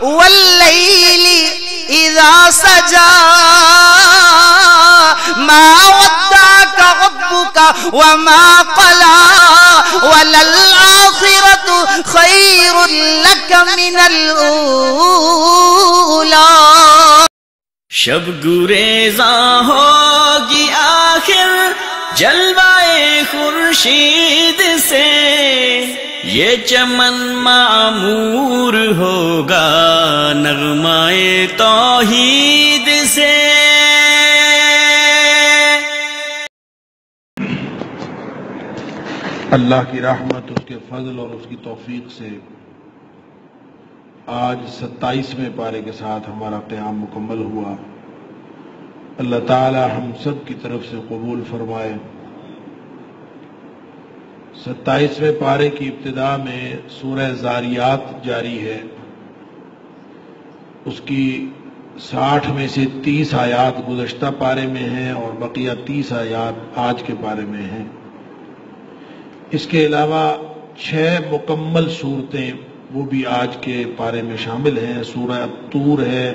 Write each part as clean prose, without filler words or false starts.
واللیل اذا سجا ما ودعك ربك وما قلى وللآخرة خير لك من الأولى. شب گریزاں ہوگی آخر جلوائے خورشید سے، یہ چمن معمور ہوگا نغمائے توحید سے. اللہ کی رحمت، اس کے فضل اور اس کی توفیق سے آج 27ویں پارے کے ساتھ ہمارا قیام مکمل ہوا. اللہ تعالی ہم سب کی طرف سے قبول فرمائے. 27ویں پارے کی ابتدا میں سورہ زاریات جاری ہے. اس کی 60 میں سے 30 آیات گزشتہ پارے میں ہیں اور بقیہ 30 آیات آج کے پارے میں ہیں. اس کے علاوہ 6 مکمل صورتیں وہ بھی آج کے پارے میں شامل ہیں. سورہ الطور ہے،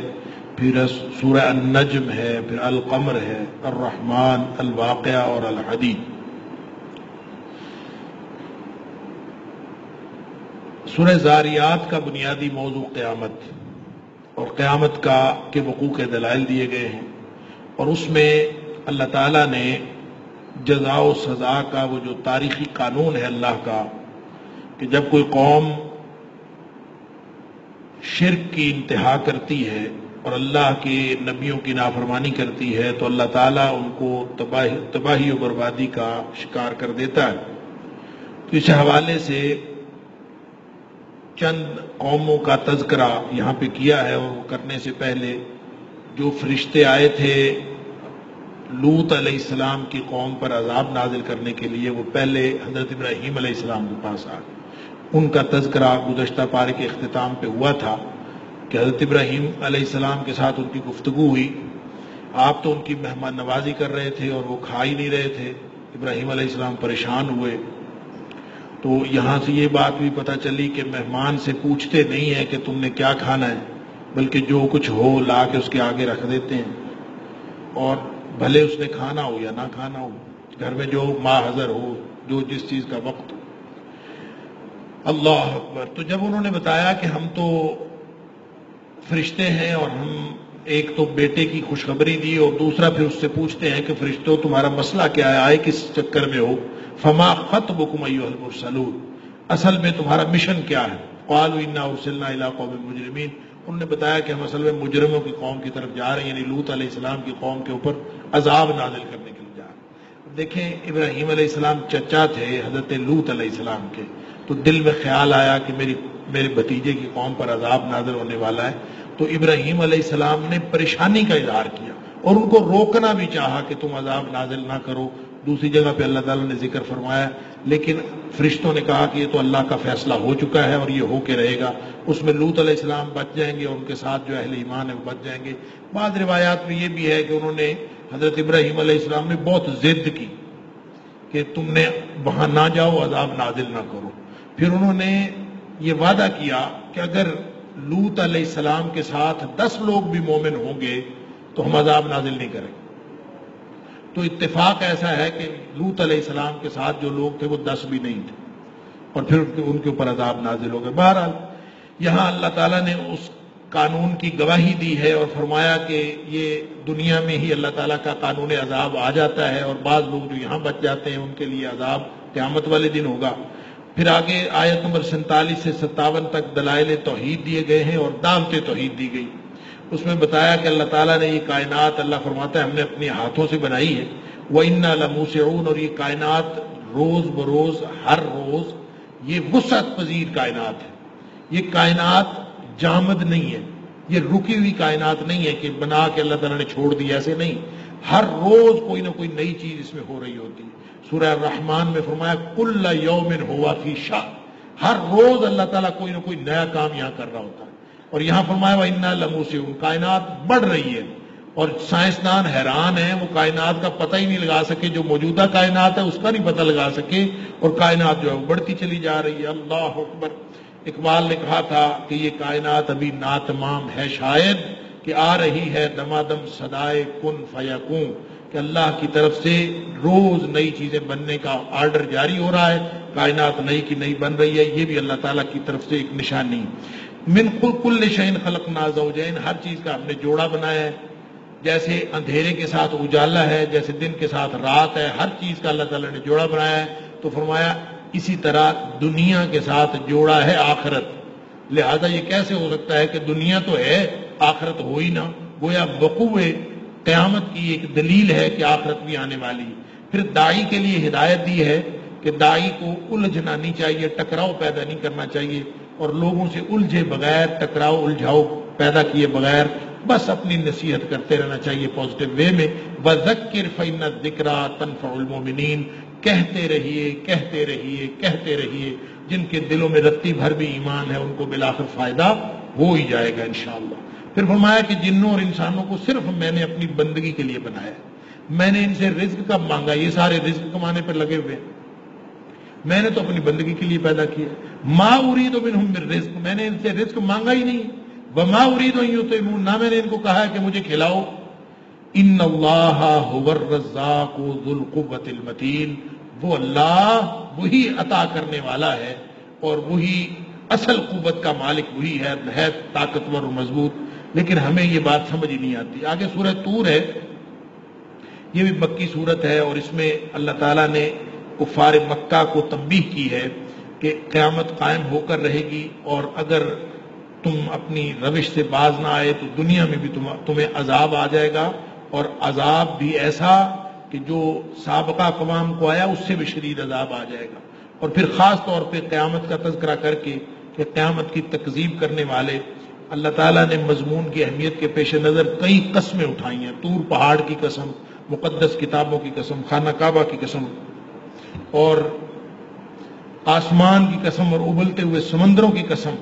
پھر سورہ النجم ہے، پھر القمر ہے، الرحمن، الواقعہ اور الحدید. سورہ زاریات کا بنیادی موضوع قیامت اور قیامت کے وقوع کے دلائل دیے گئے ہیں، اور اس میں اللہ تعالیٰ نے جزا و سزا کا وہ جو تاریخی قانون ہے اللہ کا، کہ جب کوئی قوم شرک کی انتہا کرتی ہے اور اللہ کے نبیوں کی نافرمانی کرتی ہے تو اللہ تعالیٰ ان کو تباہی و بربادی کا شکار کر دیتا ہے. تو اس حوالے سے چند قوموں کا تذکرہ یہاں پہ کیا ہے، اور وہ کرنے سے پہلے جو فرشتے آئے تھے لوط علیہ السلام کی قوم پر عذاب نازل کرنے کے لیے، وہ پہلے حضرت ابراہیم علیہ السلام کے پاس آ گئے. ان کا تذکرہ گزشتہ پارے کے اختتام پہ ہوا تھا کہ حضرت ابراہیم علیہ السلام کے ساتھ ان کی گفتگو ہوئی. آپ تو ان کی مہمان نوازی کر رہے تھے اور وہ کھا ہی نہیں رہے تھے. ابراہیم علیہ السلام پریشان ہوئے. تو یہاں سے یہ بات بھی پتہ چلی کہ مہمان سے پوچھتے نہیں ہیں کہ تم نے کیا کھانا ہے، بلکہ جو کچھ ہو لا کے اس کے آگے رکھ دیتے ہیں، اور بھلے اس نے کھانا ہو یا نہ کھانا ہو، گھر میں جو ما حضر ہو، جو جس چیز کا وقت ہو. اللہ اکبر. تو جب انہوں نے بتایا کہ ہم تو فرشتے ہیں اور ہم ایک تو بیٹے کی خوشخبری دی اور دوسرا پھر اس سے پوچھتے ہیں کہ فرشتوں تمہارا مسئلہ کیا ہے، آئے کس چکر میں ہو؟ فما خطبکم ایھا المرسلون، اصل میں تمہارا مشن کیا ہے؟ قالوا انا ارسلنا الی قوم مجرمین. انہوں نے بتایا کہ ہم اصل میں مجرموں کی قوم کی طرف جا رہے ہیں، یعنی لوط علیہ السلام کی قوم کے اوپر عذاب نازل کرنے کے لیے جا رہے ہیں. دیکھیں ابراہیم علیہ السلام چچا تھے حضرت لوط علیہ السلام کے، تو دل میں خیال آیا کہ میرے بھتیجے کی قوم پر عذاب نازل ہونے والا ہے. تو ابراہیم علیہ السلام نے پریشانی کا اظہار کیا اور ان کو روکنا بھی چاہا کہ تم عذاب نازل نہ کرو. دوسری جگہ پہ اللہ تعالیٰ نے ذکر فرمایا، لیکن فرشتوں نے کہا کہ یہ تو اللہ کا فیصلہ ہو چکا ہے اور یہ ہو کے رہے گا. اس میں لوط علیہ السلام بچ جائیں گے اور ان کے ساتھ جو اہل ایمان ہے وہ بچ جائیں گے. بعض روایات میں یہ بھی ہے کہ انہوں نے حضرت ابراہیم علیہ السلام نے بہت ضد کی کہ تم نے وہاں نہ جاؤ، عذاب نازل نہ کرو. پھر انہوں نے یہ وعدہ کیا کہ اگر لوط علیہ السلام کے ساتھ 10 لوگ بھی مومن ہوں گے تو ہم عذاب نازل نہیں کریں. تو اتفاق ایسا ہے کہ لوط علیہ السلام کے ساتھ جو لوگ تھے وہ 10 بھی نہیں تھے اور پھر ان کے اوپر عذاب نازل ہو گئے. بہرحال یہاں اللہ تعالیٰ نے اس قانون کی گواہی دی ہے اور فرمایا کہ یہ دنیا میں ہی اللہ تعالیٰ کا قانون عذاب آ جاتا ہے، اور بعض لوگ جو یہاں بچ جاتے ہیں ان کے لیے عذاب قیامت والے دن ہوگا. پھر آگے آیت نمبر 47 سے 57 تک دلائل توحید دیے گئے ہیں اور دعوت توحید دی گئی. اس میں بتایا کہ اللہ تعالیٰ نے یہ کائنات، اللہ فرماتا ہے ہم نے اپنے ہاتھوں سے بنائی ہے. وَإِنَّا لَمُوسِعُونَ، اور یہ کائنات روز بروز ہر روز یہ وسعت پذیر کائنات ہے. یہ کائنات جامد نہیں ہے، یہ رکی ہوئی کائنات نہیں ہے کہ بنا کے اللہ تعالیٰ نے چھوڑ دی، ایسے نہیں. ہر روز کوئی نہ کوئی نئی چیز اس میں ہو رہی ہوتی ہے. سورہ الرحمن میں فرمایا کل یوم ہوا فی شأن، ہر روز اللہ تعالیٰ کوئی نہ کوئی نیا کام یہاں کر رہا ہوتا ہے. اور یہاں فرمایا وَإِنَّا لَمُوسِعُونَ، کائنات بڑھ رہی ہے اور سائنسدان حیران ہیں، وہ کائنات کا پتہ ہی نہیں لگا سکے، جو موجودہ کائنات ہے اس کا نہیں پتہ لگا سکے، اور کائنات جو ہے وہ بڑھتی چلی جا رہی ہے. اللہ اکبر. اقبال نے کہا تھا کہ یہ کائنات ابھی ناتمام ہے شاید کہ آ رہی ہے دمادم صدائے کن فیکون، کہ اللہ کی طرف سے روز نئی چیزیں بننے کا آرڈر جاری ہو رہا ہے، کائنات نئی کی نئی بن رہی ہے، یہ بھی اللہ تعالیٰ کی طرف سے ایک نشانی۔ من کل شیء خلقنا زوجین، ہر چیز کا ہم نے جوڑا بنایا ہے، جیسے اندھیرے کے ساتھ اجالا ہے، جیسے دن کے ساتھ رات ہے، ہر چیز کا اللہ تعالیٰ نے جوڑا بنایا ہے۔ تو فرمایا اسی طرح دنیا کے ساتھ جوڑا ہے آخرت، لہذا یہ کیسے ہو سکتا ہے کہ دنیا تو ہے آخرت ہو ہی نہ، گویا وقوع قیامت کی ایک دلیل ہے کہ آخرت بھی آنے والی۔ پھر داعی کے لیے ہدایت دی ہے کہ داعی کو الجھنا نہیں چاہیے، ٹکراؤ پیدا نہیں کرنا چاہیے، اور لوگوں سے الجھے بغیر، ٹکراؤ الجھاؤ پیدا کیے بغیر بس اپنی نصیحت کرتے رہنا چاہیے پازیٹیو وے میں۔ وَذَكِّرْ فَإِنَّ الذِّكْرَىٰ تَنفَعُ الْمُؤْمِنِينَ، کہتے رہیے کہتے رہیے کہتے رہیے، جن کے دلوں میں رتی بھر بھی ایمان ہے ان کو بالآخر فائدہ ہو ہی جائے گا انشاءاللہ۔ پھر فرمایا کہ جنوں اور انسانوں کو صرف میں نے اپنی بندگی کے لیے بنایا ہے، میں نے ان سے رزق کب مانگا؟ یہ سارے رزق کمانے پر لگے ہوئے ہیں، میں نے تو اپنی بندگی کے لیے پیدا کیا۔ ما اريد منهم من رزق، میں نے ان سے رزق مانگا ہی نہیں۔ وما اريد ان يطعمون، نہ میں نے ان کو کہا ہے کہ مجھے کھلاؤ۔ ان اللہ هو الرزاق ذو القوة المتین، وہ اللہ وہی عطا کرنے والا ہے اور وہی اصل قوت کا مالک وہی ہے، نہایت طاقتور اور مضبوط۔ لیکن ہمیں یہ بات سمجھ ہی نہیں آتی۔ آگے سورہ طور ہے، یہ بھی مکی سورت ہے، اور اس میں اللہ تعالیٰ نے کفار مکہ کو تنبیہ کی ہے کہ قیامت قائم ہو کر رہے گی، اور اگر تم اپنی روش سے باز نہ آئے تو دنیا میں بھی تمہیں عذاب آ جائے گا، اور عذاب بھی ایسا کہ جو سابقہ اقوام کو آیا اس سے بھی شدید عذاب آ جائے گا۔ اور پھر خاص طور پہ قیامت کا تذکرہ کر کے کہ قیامت کی تکذیب کرنے والے، اللہ تعالیٰ نے مضمون کی اہمیت کے پیش نظر کئی قسمیں اٹھائی ہیں، طور پہاڑ کی قسم، مقدس کتابوں کی قسم، خانہ کعبہ کی قسم، اور آسمان کی قسم، اور ابلتے ہوئے سمندروں کی قسم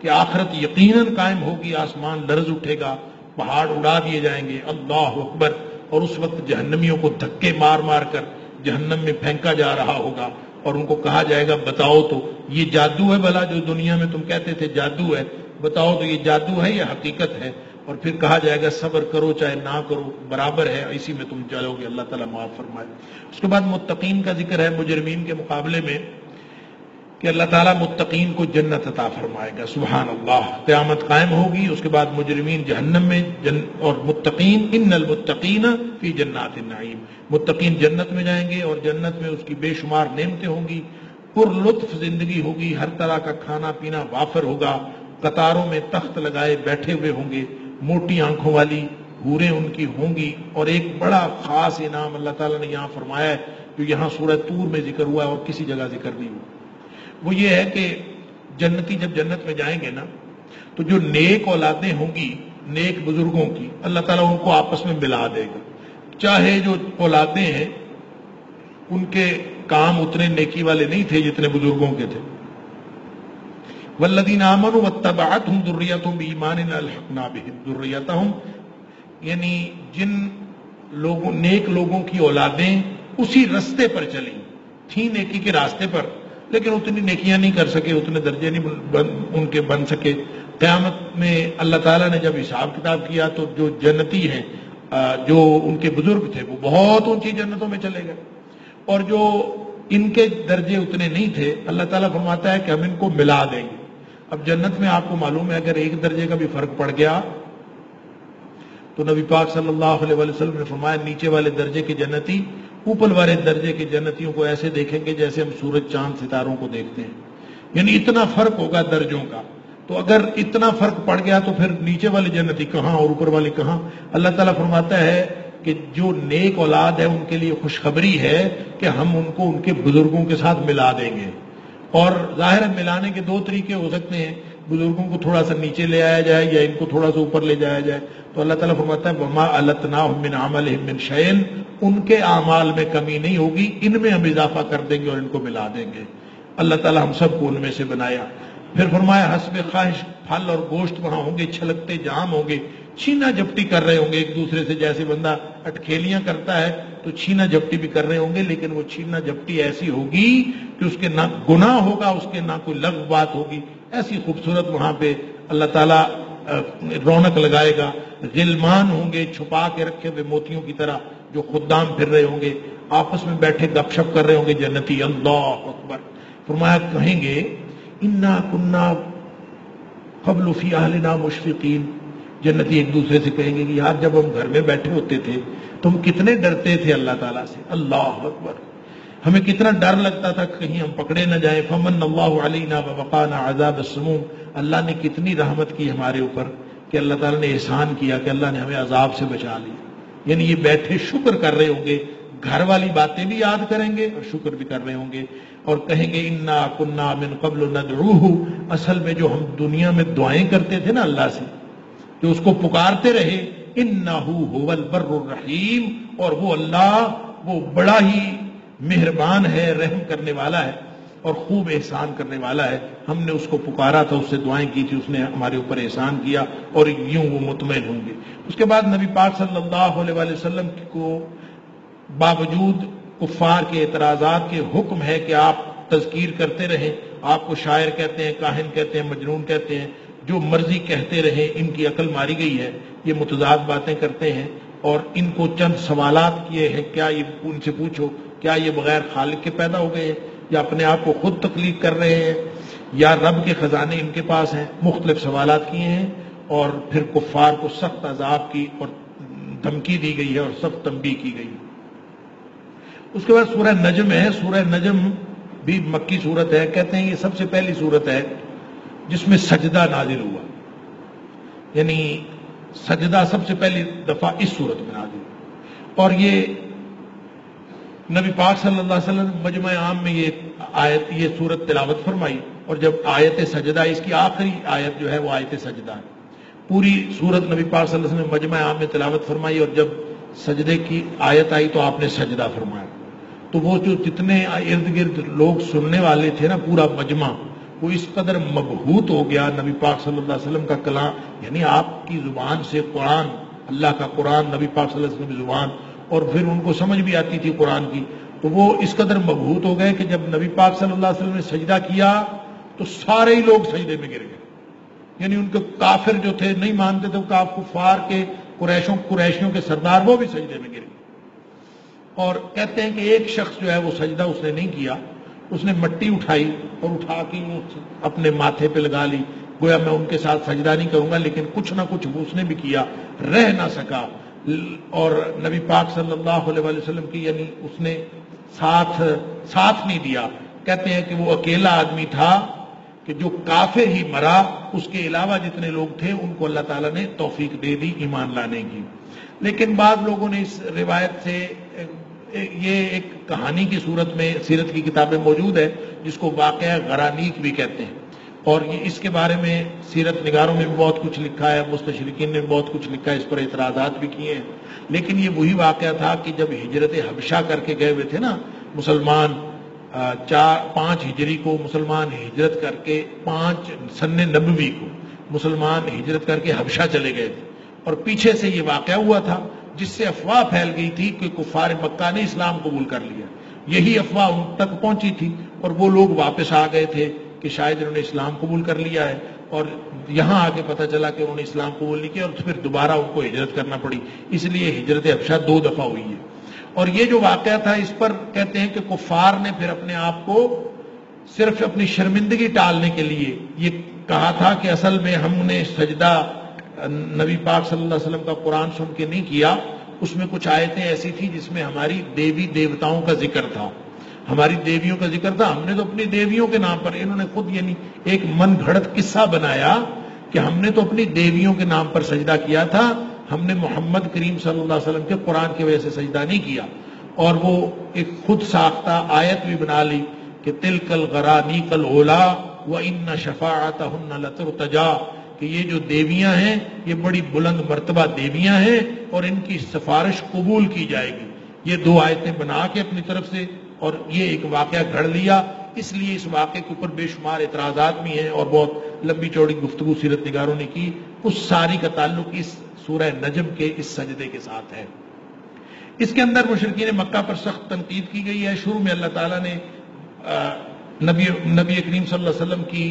کہ آخرت یقیناً قائم ہوگی، آسمان لرز اٹھے گا، پہاڑ اڑا دیے جائیں گے، اللہ اکبر، اور اس وقت جہنمیوں کو دھکے مار مار کر جہنم میں پھینکا جا رہا ہوگا، اور ان کو کہا جائے گا بتاؤ تو یہ جادو ہے بھلا جو دنیا میں تم کہتے تھے جادو ہے، بتاؤ تو یہ جادو ہے یا حقیقت ہے؟ اور پھر کہا جائے گا صبر کرو چاہے نہ کرو برابر ہے، اسی میں تم چلو گے، اللہ تعالیٰ معاف فرمائے۔ اس کے بعد متقین کا ذکر ہے مجرمین کے مقابلے میں کہ اللہ تعالیٰ متقین کو جنت عطا فرمائے گا، سبحان اللہ۔ قیامت قائم ہوگی، اس کے بعد مجرمین جہنم میں، اور متقین ان المتقین فی جنات النعیم، متقین جنت میں جائیں گے، اور جنت میں اس کی بے شمار نعمتیں ہوں گی، پر لطف زندگی ہوگی، ہر طرح کا کھانا پینا وافر ہوگا، قطاروں میں تخت لگائے بیٹھے ہوئے ہوں گے، موٹی آنکھوں والی حوریں ان کی ہوں گی، اور ایک بڑا خاص انعام اللہ تعالیٰ نے یہاں فرمایا ہے جو یہاں سورہ طور میں ذکر ہوا ہے اور کسی جگہ ذکر نہیں ہوا، وہ یہ ہے کہ جنتی جب جنت میں جائیں گے نا تو جو نیک اولادیں ہوں گی نیک بزرگوں کی، اللہ تعالیٰ ان کو آپس میں ملا دے گا، چاہے جو اولادیں ہیں ان کے کام اتنے نیکی والے نہیں تھے جتنے بزرگوں کے تھے، والذین آمنوا واتبعتهم ذریتهم بایمان الحقنا بهم ذریتهم، یعنی جن لوگوں نیک لوگوں کی اولادیں اسی راستے پر چلی تھیں، نیکی کے راستے پر، لیکن اتنی نیکیاں نہیں کر سکے، اتنے درجے نہیں ان کے بن سکے۔ قیامت میں اللہ تعالیٰ نے جب حساب کتاب کیا تو جو جنتی ہیں، جو ان کے بزرگ تھے، وہ بہت اونچی جنتوں میں چلے گئے، اور جو ان کے درجے اتنے نہیں تھے، اللہ تعالیٰ فرماتا ہے کہ ہم ان کو ملا دیں گے۔ اب جنت میں آپ کو معلوم ہے اگر ایک درجے کا بھی فرق پڑ گیا تو نبی پاک صلی اللہ علیہ وسلم نے فرمایا نیچے والے درجے کے جنتی اوپر والے درجے کے جنتیوں کو ایسے دیکھیں گے جیسے ہم سورج چاند ستاروں کو دیکھتے ہیں، یعنی اتنا فرق ہوگا درجوں کا۔ تو اگر اتنا فرق پڑ گیا تو پھر نیچے والے جنتی کہاں اور اوپر والے کہاں؟ اللہ تعالیٰ فرماتا ہے کہ جو نیک اولاد ہے ان کے لیے خوشخبری ہے کہ ہم ان کو ان کے بزرگوں کے ساتھ ملا دیں گے، اور ظاہر ہے ملانے کے دو طریقے ہو سکتے ہیں، بزرگوں کو تھوڑا سا نیچے لے آیا جائے یا ان کو تھوڑا سا اوپر لے جایا جائے، تو اللہ تعالیٰ فرماتا ہے وَمَا أَلَتْنَاهُم مِّنْ عَمَلِهِم مِّن شَيْءٍ، ان کے اعمال میں کمی نہیں ہوگی، ان میں ہم اضافہ کر دیں گے اور ان کو ملا دیں گے۔ اللہ تعالیٰ ہم سب کو ان میں سے بنایا۔ پھر فرمایا حسب خواہش پھل اور گوشت وہاں ہوں گے، چھلکتے جام ہوں گے، چھینا جھپٹی کر رہے ہوں گے ایک دوسرے سے، جیسے بندہ اٹکھیلیاں کرتا ہے تو چھینا جھپٹی بھی کر رہے ہوں گے، لیکن وہ چھینا جھپٹی ایسی ہوگی کہ اس کے نہ گناہ ہوگا، اس کے نہ کوئی لغو بات ہوگی، ایسی خوبصورت وہاں پہ اللہ تعالیٰ رونق لگائے گا. غلمان ہوں گے چھپا کے رکھے ہوئے موتیوں کی طرح جو خدام پھر رہے ہوں گے, آپس میں بیٹھے گپ شپ کر رہے ہوں گے جنتی. اللہ اکبر. فرمایا کہیں گے انا کنا قبل فی اہلنا مشفقین. جنتی ایک دوسرے سے کہیں گے کہ یار جب ہم گھر میں بیٹھے ہوتے تھے تو ہم کتنے ڈرتے تھے اللہ تعالیٰ سے. اللہ اکبر. ہمیں کتنا ڈر لگتا تھا کہیں ہم پکڑے نہ جائیں. فمن اللہ علینا ووقانا عذاب السموم. اللہ نے کتنی رحمت کی ہمارے اوپر کہ اللہ تعالیٰ نے احسان کیا کہ اللہ نے ہمیں عذاب سے بچا لیا. یعنی یہ بیٹھے شکر کر رہے ہوں گے, گھر والی باتیں بھی یاد کریں گے اور شکر بھی کر رہے ہوں گے, اور کہیں گے انا کنا من قبل ندعوہ. اصل میں جو ہم دنیا میں دعائیں کرتے تھے نا اللہ سے, جو اس کو پکارتے رہے, انہ هو البر الرحیم. اور وہ اللہ وہ بڑا ہی مہربان ہے, رحم کرنے والا ہے اور خوب احسان کرنے والا ہے. ہم نے اس کو پکارا تھا, اس سے دعائیں کی تھی, اس نے ہمارے اوپر احسان کیا اور یوں وہ مطمئن ہوں گے. اس کے بعد نبی پاک صلی اللہ علیہ وآلہ وسلم کو باوجود کفار کے اعتراضات کے حکم ہے کہ آپ تذکیر کرتے رہیں. آپ کو شاعر کہتے ہیں, کاہن کہتے ہیں, مجنون کہتے ہیں, جو مرضی کہتے رہیں. ان کی عقل ماری گئی ہے, یہ متضاد باتیں کرتے ہیں. اور ان کو چند سوالات کیے ہیں, کیا یہ ان سے پوچھو کیا یہ بغیر خالق کے پیدا ہو گئے ہیں یا اپنے آپ کو خود تخلیق کر رہے ہیں یا رب کے خزانے ان کے پاس ہیں. مختلف سوالات کیے ہیں اور پھر کفار کو سخت عذاب کی اور دھمکی دی گئی ہے اور سخت تنبیہ کی گئی. اس کے بعد سورہ نجم ہے. سورہ نجم بھی مکی صورت ہے. کہتے ہیں یہ سب سے پہلی صورت ہے جس میں سجدہ نازل ہوا. یعنی سجدہ سب سے پہلی دفعہ اس صورت میں نازل ہوا. اور یہ نبی پاک صلی اللہ علیہ وسلم مجمع عام میں یہ صورت تلاوت فرمائی. اور جب آیت سجدہ, اس کی آخری آیت جو ہے وہ آیت سجدہ ہے. پوری صورت نبی پاک صلی اللہ علیہ وسلم مجمع عام میں تلاوت فرمائی اور جب سجدے کی آیت آئی تو آپ نے سجدہ فرمایا. تو وہ جو جتنے ارد گرد لوگ سننے والے تھے نا, پورا مجمع, وہ اس قدر مبہوت ہو گیا نبی پاک صلی اللہ علیہ وسلم کا کلام. یعنی آپ کی زبان سے قرآن, اللہ کا قرآن, نبی پاک صلی اللہ علیہ وسلم کی زبان, اور پھر ان کو سمجھ بھی آتی تھی قرآن کی. تو وہ اس قدر مبہوت ہو گئے کہ جب نبی پاک صلی اللہ علیہ وسلم نے سجدہ کیا تو سارے ہی لوگ سجدے میں گر گئے. یعنی ان کے کافر جو تھے, نہیں مانتے تھے, کفار کے قریشیوں کے سردار, وہ بھی سجدے میں گر گئے. اور کہتے ہیں کہ ایک شخص جو ہے وہ سجدہ اس نے نہیں کیا, اس نے مٹی اٹھائی اور اٹھا کے اپنے ماتھے پہ لگا لی, گویا میں ان کے ساتھ سجدہ نہیں کروں گا. لیکن کچھ نہ کچھ اس نے بھی کیا, رہ نہ سکا. اور نبی پاک صلی اللہ علیہ وسلم کی یعنی اس نے ساتھ نہیں دیا. کہتے ہیں کہ وہ اکیلا آدمی تھا کہ جو کافر ہی مرا, اس کے علاوہ جتنے لوگ تھے ان کو اللہ تعالیٰ نے توفیق دے دی ایمان لانے کی. لیکن بعض لوگوں نے اس روایت سے, یہ ایک کہانی کی صورت میں سیرت کی کتابیں موجود ہے جس کو واقعہ غرانیق بھی کہتے ہیں, اور یہ اس کے بارے میں سیرت نگاروں نے بھی بہت کچھ لکھا ہے, مستشرقین نے بھی بہت کچھ لکھا ہے, اس پر اعتراضات بھی کیے ہیں. لیکن یہ وہی واقعہ تھا کہ جب ہجرت حبشہ کر کے گئے ہوئے تھے نا مسلمان, 5 ہجری کو مسلمان ہجرت کر کے 5 سن نبوی کو مسلمان ہجرت کر کے حبشہ چلے گئے تھے. اور پیچھے سے یہ واقعہ ہوا تھا جس سے افواہ پھیل گئی تھی کہ کفار مکہ نے اسلام قبول کر لیا. یہی افواہ ان تک پہنچی تھی اور وہ لوگ واپس آ گئے تھے کہ شاید انہوں نے اسلام قبول کر لیا ہے. اور یہاں آگے پتہ چلا کہ انہوں نے اسلام قبول نہیں کیا اور پھر دوبارہ ان کو ہجرت کرنا پڑی. اس لیے ہجرت حبشہ 2 دفعہ ہوئی ہے. اور یہ جو واقعہ تھا اس پر کہتے ہیں کہ کفار نے پھر اپنے آپ کو صرف اپنی شرمندگی ٹالنے کے لیے یہ کہا تھا کہ اصل میں ہم نے سجدہ نبی پاک صلی اللہ علیہ وسلم کا قرآن سن کے نہیں کیا. اس میں کچھ آیتیں ایسی تھی جس میں ہماری دیوی دیوتاؤں کا ذکر تھا, ہماری دیویوں کا ذکر تھا. ہم نے تو اپنی دیویوں کے نام پر, انہوں نے خود یعنی ایک من گھڑت قصہ بنایا کہ ہم نے تو اپنی دیویوں کے نام پر سجدہ کیا تھا, ہم نے محمد کریم صلی اللہ علیہ وسلم کے قرآن کی وجہ سے سجدہ نہیں کیا. اور وہ ایک خود ساختہ آیت بھی بنا لی کہ تلک الغرانیق العلا وان شفاعتهن لترتجا, کہ یہ جو دیویاں ہیں یہ بڑی بلند مرتبہ دیویاں ہیں اور ان کی سفارش قبول کی جائے گی. یہ 2 آیتیں بنا کے اپنی طرف سے اور یہ ایک واقعہ گھڑ لیا. اس لیے اس واقعے کے اوپر بے شمار اعتراضات بھی ہیں اور بہت لمبی چوڑی گفتگو سیرت نگاروں نے کی. اس ساری کا تعلق اس سورہ نجم کے اس سجدے کے ساتھ ہے. اس کے اندر مشرکین مکہ پر سخت تنقید کی گئی ہے. شروع میں اللہ تعالیٰ نے نبی کریم صلی اللہ علیہ وسلم کی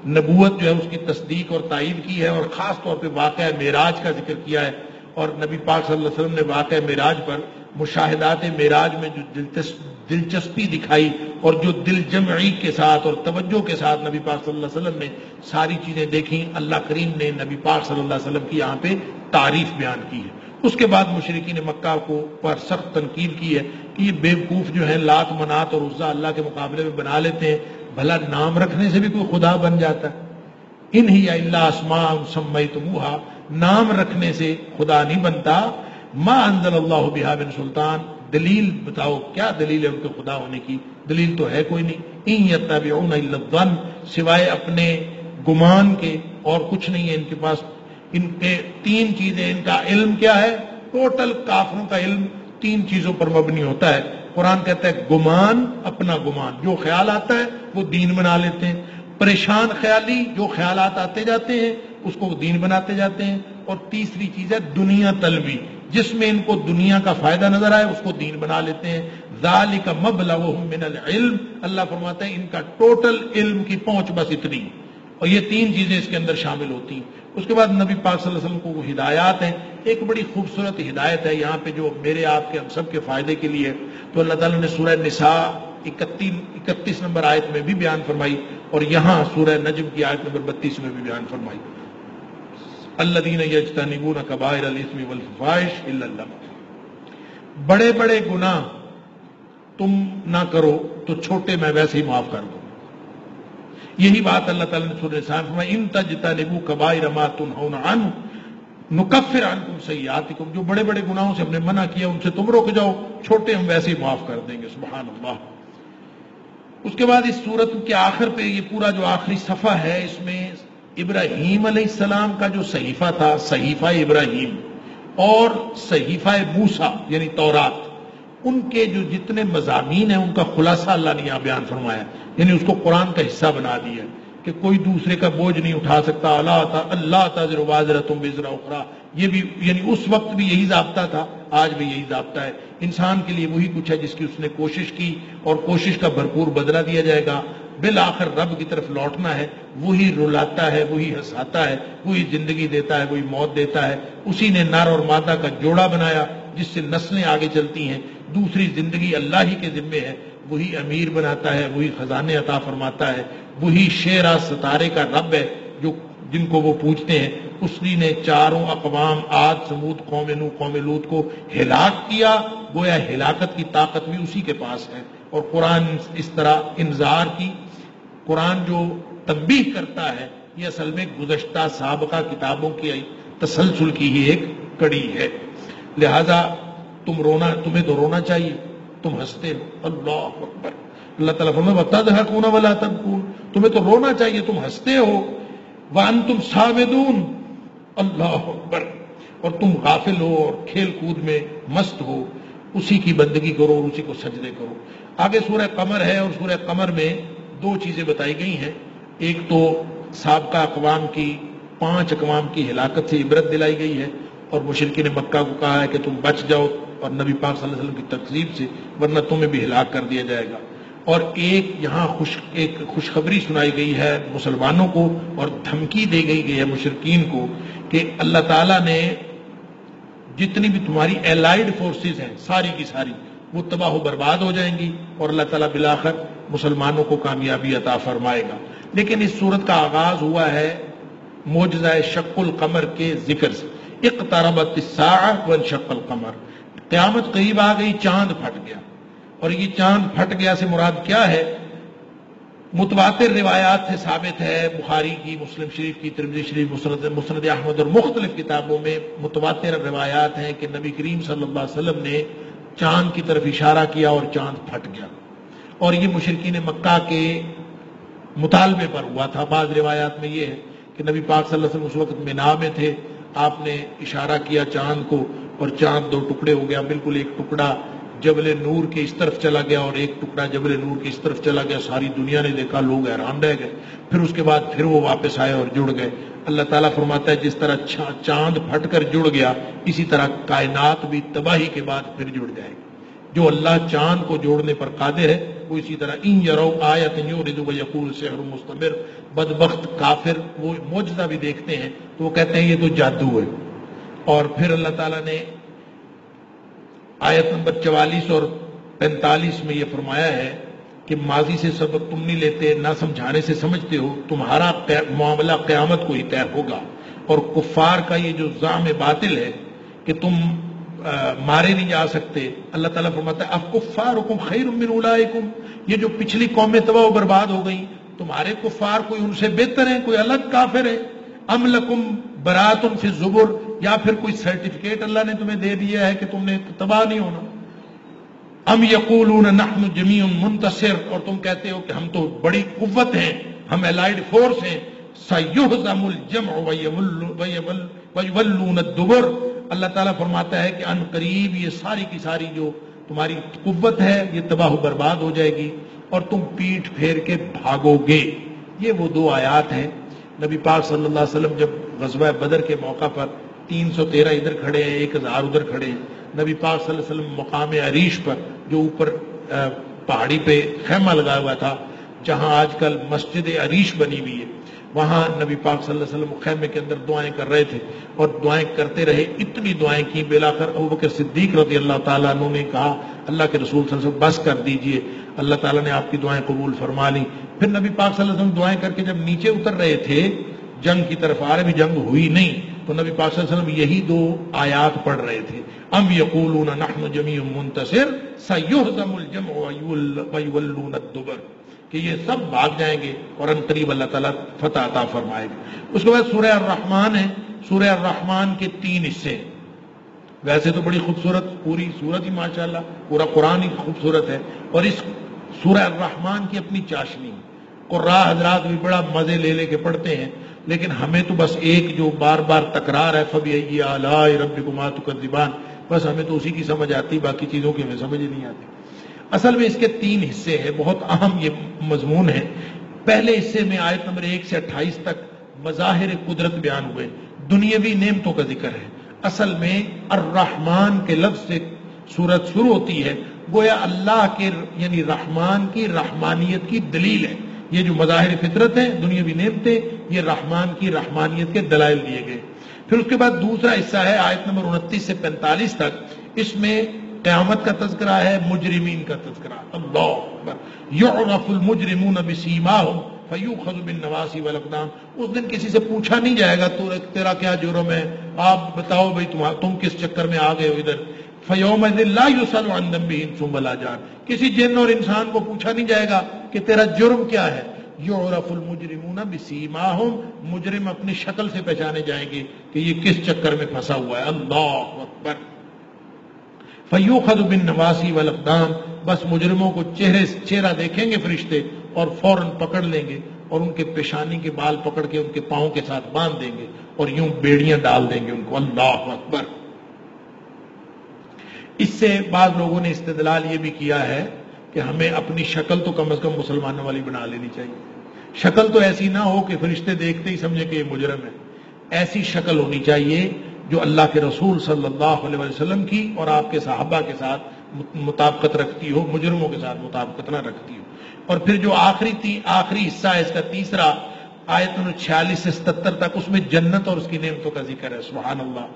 نبوت جو ہے اس کی تصدیق اور تائید کی ہے، اور خاص طور پہ واقعہ معراج کا ذکر کیا ہے، اور نبی پاک صلی اللہ علیہ وسلم نے واقعہ معراج پر مشاہدات معراج میں جو دلچسپی دکھائی اور جو دل جمعی کے ساتھ اور توجہ کے ساتھ نبی پاک صلی اللہ علیہ وسلم نے ساری چیزیں دیکھیں، اللہ کریم نے نبی پاک صلی اللہ علیہ وسلم کی یہاں پہ تعریف بیان کی ہے۔ اس کے بعد مشرکین مکہ کو پر سخت تنقید کی ہے کہ یہ بیوقوف جو ہیں لات منات اور عزا اللہ کے مقابلے میں بنا لیتے ہیں، بھلا نام رکھنے سے بھی کوئی خدا بن جاتا ہے؟ ان ہی الا اسماء سمیتموہا، نام رکھنے سے خدا نہیں بنتا۔ ما انزل اللہ بہا من سلطان، دلیل بتاؤ کیا دلیل ہے ان کے خدا ہونے کی؟ دلیل تو ہے کوئی نہیں۔ ان یتبعون الا الظن، سوائے اپنے گمان کے اور کچھ نہیں ہے ان کے پاس۔ ان کے تین چیزیں، ان کا علم کیا ہے؟ ٹوٹل کافروں کا علم تین چیزوں پر مبنی ہوتا ہے۔ قرآن کہتا ہے گمان، اپنا گمان، جو خیال آتا ہے وہ دین بنا لیتے ہیں۔ پریشان خیالی، جو خیالات آتے جاتے ہیں اس کو دین بناتے جاتے ہیں۔ اور تیسری چیز ہے دنیا طلبی، جس میں ان کو دنیا کا فائدہ نظر آئے اس کو دین بنا لیتے ہیں۔ ذالک مبلغہم من العلم، اللہ فرماتا ہے ان کا ٹوٹل علم کی پہنچ بس اتنی، اور یہ تین چیزیں اس کے اندر شامل ہوتی ہیں۔ اس کے بعد نبی پاک صلی اللہ علیہ وسلم کو وہ ہدایات ہیں، ایک بڑی خوبصورت ہدایت ہے یہاں پہ جو میرے آپ کے ہم سب کے فائدے کے لیے، تو اللہ تعالیٰ نے سورہ نساء 31 نمبر آیت میں بھی بیان فرمائی، اور یہاں سورہ نجم کی آیت نمبر 32 میں بھی بیان فرمائی۔ الذین یجتنبون کبائر الاثم والفواحش الا اللمم، بڑے بڑے گناہ تم نہ کرو تو چھوٹے میں ویسے ہی معاف کر دوں۔ یہی بات اللہ تعالیٰ نے سورہ نساء میں فرمائی، ان تجتنبوا کبائر ما تنہون عنہ نکفر عنکم سیئاتکم، جو بڑے بڑے گناہوں سے ہم نے منع کیا ان سے تم رک جاؤ، چھوٹے ہم ویسے ہی معاف کر دیں گے۔ سبحان اللہ۔ اس کے بعد اس سورت کے آخر پہ یہ پورا جو آخری صفحہ ہے، اس میں ابراہیم علیہ السلام کا جو صحیفہ تھا، صحیفہ ابراہیم، اور صحیفہ موسیٰ یعنی تورات، ان کے جو جتنے مضامین ہیں ان کا خلاصہ اللہ نے یہاں بیان فرمایا، یعنی اس کو قرآن کا حصہ بنا دیا کہ کوئی دوسرے کا بوجھ نہیں اٹھا سکتا۔ اللہ تزر وازرۃ وزر اخرى، یہ بھی یعنی اس وقت بھی یہی ضابطہ تھا، آج بھی یہی ضابطہ ہے۔ انسان کے لیے وہی کچھ ہے جس کی اس نے کوشش کی، اور کوشش کا بھرپور بدلہ دیا جائے گا۔ بالآخر رب کی طرف لوٹنا ہے، وہی رلاتا ہے، وہی ہنساتا ہے، وہی زندگی دیتا ہے، وہی موت دیتا ہے۔ اسی نے نر اور مادہ کا جوڑا بنایا جس سے نسلیں آگے چلتی ہیں۔ دوسری زندگی اللہ ہی کے ذمے ہے، وہی امیر بناتا ہے، وہی خزانے عطا فرماتا ہے، وہی شیرا ستارے کا رب ہے جو جن کو وہ پوجتے ہیں۔ اسی نے چاروں اقوام عاد، سمود، قوم نوح، قوم لوط کو ہلاک کیا، گویا ہلاکت کی طاقت بھی اسی کے پاس ہے۔ اور قرآن اس طرح انذار کی، قرآن جو تنبیہ کرتا ہے، یہ اصل میں گزشتہ سابقہ کتابوں کی تسلسل کی ہی ایک کڑی ہے۔ لہذا تمہیں تو رونا چاہیے، تم ہنستے ہو۔ اللہ اکبر۔ اللہ تعالیٰ فرماتا ہے وَتَضْحَكُونَ وَلَا تَبْكُونَ، تمہیں تو رونا چاہیے، تم ہنستے ہو۔ وَأَنْتُمْ سَامِدُونَ، اللہ اکبر، اور تم غافل ہو اور کھیل کود میں مست ہو۔ اسی کی بندگی کرو اور اسی کو سجدے کرو۔ آگے سورہ قمر ہے، اور سورہ قمر میں دو چیزیں بتائی گئی ہیں۔ ایک تو سابقہ اقوام کی 5 اقوام کی ہلاکت سے عبرت دلائی گئی ہے، اور مشرکین مکہ کو کہا ہے کہ تم بچ جاؤ اور نبی پاک صلی اللہ علیہ وسلم کی تکذیب سے، ورنہ تمہیں بھی ہلاک کر دیا جائے گا۔ اور ایک یہاں ایک خوشخبری سنائی گئی ہے مسلمانوں کو، اور دھمکی دے گئی ہے مشرکین کو کہ اللہ تعالیٰ نے جتنی بھی تمہاری الائیڈ فورسز ہیں ساری کی ساری وہ تباہ و برباد ہو جائیں گی، اور اللہ تعالیٰ بالآخر مسلمانوں کو کامیابی عطا فرمائے گا۔ لیکن اس صورت کا آغاز ہوا ہے معجزہ شق القمر کے ذکر سے۔ اقتربت الساعہ وانشق القمر، قیامت قریب آ گئی، چاند پھٹ گیا۔ اور یہ چاند پھٹ گیا سے مراد کیا ہے؟ متواتر روایات سے ثابت ہے، بخاری کی، مسلم شریف کی، ترمذی شریف، مسند احمد اور مختلف کتابوں میں متواتر روایات ہیں کہ نبی کریم صلی اللہ علیہ وسلم نے چاند کی طرف اشارہ کیا اور چاند پھٹ گیا، اور یہ مشرکین مکہ کے مطالبے پر ہوا تھا۔ بعض روایات میں یہ ہے کہ نبی پاک صلی اللہ علیہ وسلم اس وقت مینا میں تھے، آپ نے اشارہ کیا چاند کو، اور چاند 2 ٹکڑے ہو گیا، بالکل ایک ٹکڑا جبل نور کے اس طرف چلا گیا اور ایک ٹکڑا جبل نور کے اس طرف چلا گیا۔ ساری دنیا نے دیکھا، لوگ حیران رہ گئے۔ پھر اس کے بعد پھر وہ واپس آئے اور جڑ گئے۔ اللہ تعالیٰ فرماتا ہے جس طرح چاند پھٹ کر جڑ گیا، اسی طرح کائنات بھی تباہی کے بعد پھر جڑ جائے گی۔ جو اللہ چاند کو جوڑنے پر قادر ہے وہ اسی طرح ان یرو آیت یورد ویقول سحر مستمر، بدبخت کافر وہ معجزہ بھی دیکھتے ہیں تو وہ کہتے ہیں یہ تو جادو ہے۔ اور پھر اللہ تعالیٰ نے آیت نمبر 44 اور 45 میں یہ فرمایا ہے کہ ماضی سے سبق تم نہیں لیتے، نہ سمجھانے سے سمجھتے ہو، تمہارا معاملہ قیامت کو ہی طے ہوگا۔ اور کفار کا یہ جو زعم باطل ہے کہ تم مارے نہیں جا سکتے، اللہ تعالیٰ فرماتا ہے افکفارکم خیر من اولئکم، یہ جو پچھلی قومیں تباہ و برباد ہو گئیں تمہارے کفار کوئی ان سے بہتر ہیں، کوئی الگ کافر ہے؟ ام لکم برات فی الزبر، یا پھر کوئی سرٹیفکیٹ اللہ نے تمہیں دے دیا ہے کہ تم نے تباہ نہیں ہونا؟ ام یقولون نحن جمیع منتصر، اور تم کہتے ہو کہ ہم تو بڑی قوت ہیں، ہم الائیڈ فورس ہیں۔ سیہزم الجمع ویولون الدبر، اللہ تعالیٰ فرماتا ہے کہ ان قریب یہ ساری کی ساری جو تمہاری قوت ہے یہ تباہ و برباد ہو جائے گی اور تم پیٹھ پھیر کے بھاگو گے۔ یہ وہ دو آیات ہیں۔ نبی پاک صلی اللہ علیہ وسلم جب غزوہ بدر کے موقع پر 313 ادھر کھڑے ہیں، 1000 ادھر کھڑے ہیں، نبی پاک صلی اللہ علیہ وسلم مقام عریش پر جو اوپر پہاڑی پہ خیمہ لگا ہوا تھا، جہاں آج کل مسجد عریش بنی ہوئی ہے، وہاں نبی پاک صلی اللہ علیہ وسلم خیمے کے اندر دعائیں کر رہے تھے اور دعائیں کرتے رہے، اتنی دعائیں کی بالآخر ابوبکر صدیق رضی اللہ تعالیٰ عنہ نے کہا اللہ کے رسول صلی اللہ علیہ وسلم بس کر دیجئے، اللہ تعالیٰ نے آپ کی دعائیں قبول فرما لی۔ پھر نبی پاک صلی اللہ علیہ وسلم دعائیں کر کے جب نیچے اتر رہے تھے، جنگ کی طرف آ رہے بھی، جنگ ہوئی نہیں، تو نبی پاک صلی اللہ علیہ وسلم یہی دو آیات پڑھ رہے تھے، ام یقولون نحن جمیع منتصر سیہزم الجمع ویولون الدبر، کہ یہ سب بھاگ جائیں گے اور ان قریب اللہ تعالیٰ فتح عطا فرمائے گا۔ اس کے بعد سورہ الرحمن ہے۔ سورہ الرحمن کے 3 حصے، ویسے تو بڑی خوبصورت پوری سورت ہی ماشاءاللہ پورا قرآن ہی خوبصورت ہے، اور اس سورہ الرحمن کی اپنی چاشنی، قراء حضرات بھی بڑا مزے لے لے کے پڑھتے ہیں، لیکن ہمیں تو بس ایک جو بار بار تکرار ہے فَبِأَيِّ آلَاءِ رَبِّكُمَا تُكَذِّبَانِ، بس ہمیں تو اسی کی سمجھ آتی، باقی چیزوں کی ہمیں سمجھ نہیں آتی۔ اصل میں اس کے 3 حصے ہیں، بہت اہم یہ مضمون ہے۔ پہلے حصے میں آیت نمبر 1 سے 28 تک مظاہر قدرت بیان ہوئے، دنیاوی نعمتوں کا ذکر ہے۔ اصل میں الرحمن کے لفظ سے سورت شروع ہوتی ہے، گویا اللہ کے یعنی رحمان کی رحمانیت کی دلیل ہے۔ یہ جو مظاہر فطرت ہیں، دنیاوی نعمتیں، یہ رحمان کی رحمانیت کے دلائل دیے گئے۔ پھر اس کے بعد دوسرا حصہ ہے آیت نمبر 29 سے 45 تک، اس میں قیامت کا تذکرہ ہے، مجرمین کا تذکرہ۔ اللہ اکبر۔ یعرف المجرمون بسیماہم فیؤخذ بالنواصی والاقدام، اس دن کسی سے پوچھا نہیں جائے گا تیرا کیا جرم ہے، آپ بتاؤ بھائی تم کس چکر میں آ گئے ہو ادھر۔ فیومئذ لا یسأل عن ذنبہ انس ولا جان، کسی جن اور انسان کو پوچھا نہیں جائے گا کہ تیرا جرم کیا ہے۔ یعرف المجرمون بسیماہم، مجرم اپنی شکل سے پہچانے جائیں گے کہ یہ کس چکر میں پھنسا ہوا ہے۔ اللہ اکبر۔ فیؤخذ بالنواصی والاقدام، بس مجرموں کو چہرہ دیکھیں گے فرشتے اور فوراً پکڑ لیں گے اور ان کے پیشانی کے بال پکڑ کے ان کے پاؤں کے ساتھ باندھ دیں گے اور یوں بیڑیاں ڈال دیں گے ان کو۔ اللہ اکبر۔ اس سے بعض لوگوں نے استدلال یہ بھی کیا ہے کہ ہمیں اپنی شکل تو کم از کم مسلمانوں والی بنا لینی چاہیے، شکل تو ایسی نہ ہو کہ فرشتے دیکھتے ہی سمجھے کہ یہ مجرم ہے، ایسی شکل ہونی چاہیے جو اللہ کے رسول صلی اللہ علیہ وسلم کی اور آپ کے صحابہ کے ساتھ مطابقت رکھتی ہو، مجرموں کے ساتھ مطابقت نہ رکھتی ہو۔ اور پھر جو آخری حصہ ہے اس کا تیسرا، آیت 46 سے 77 تک، اس میں جنت اور اس کی نعمتوں کا ذکر ہے۔ سبحان اللہ۔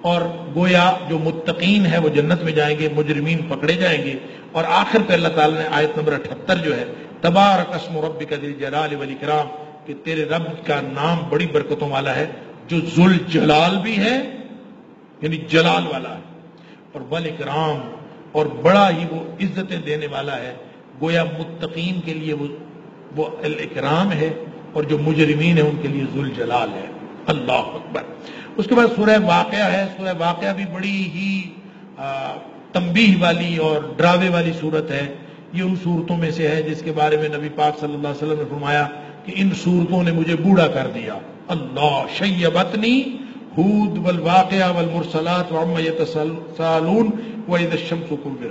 اور گویا جو متقین ہے وہ جنت میں جائیں گے، مجرمین پکڑے جائیں گے، اور آخر پہ اللہ تعالیٰ نے آیت نمبر 78 جو ہے، تبارک اسم ربک ذی الجلال والاکرام، کہ تیرے رب کا نام بڑی برکتوں والا ہے، جو ذل جلال بھی ہے یعنی جلال والا ہے، اور والاکرام، اور بڑا ہی وہ عزتیں دینے والا ہے۔ گویا متقین کے لیے وہ الاکرام ہے، اور جو مجرمین ہیں ان کے لیے ذل جلال ہے۔ اللہ اکبر۔ اس کے بعد سورہ واقعہ ہے۔ سورہ واقعہ بھی بڑی ہی تنبیہ والی اور ڈراوے والی صورت ہے۔ یہ ان صورتوں میں سے ہے جس کے بارے میں نبی پاک صلی اللہ علیہ وسلم نے فرمایا کہ ان صورتوں نے مجھے بوڑھا کر دیا۔ اللہ شیبتنی ہود والواقعہ والمرسلات وعما یتساءلون واذا الشمس کورت۔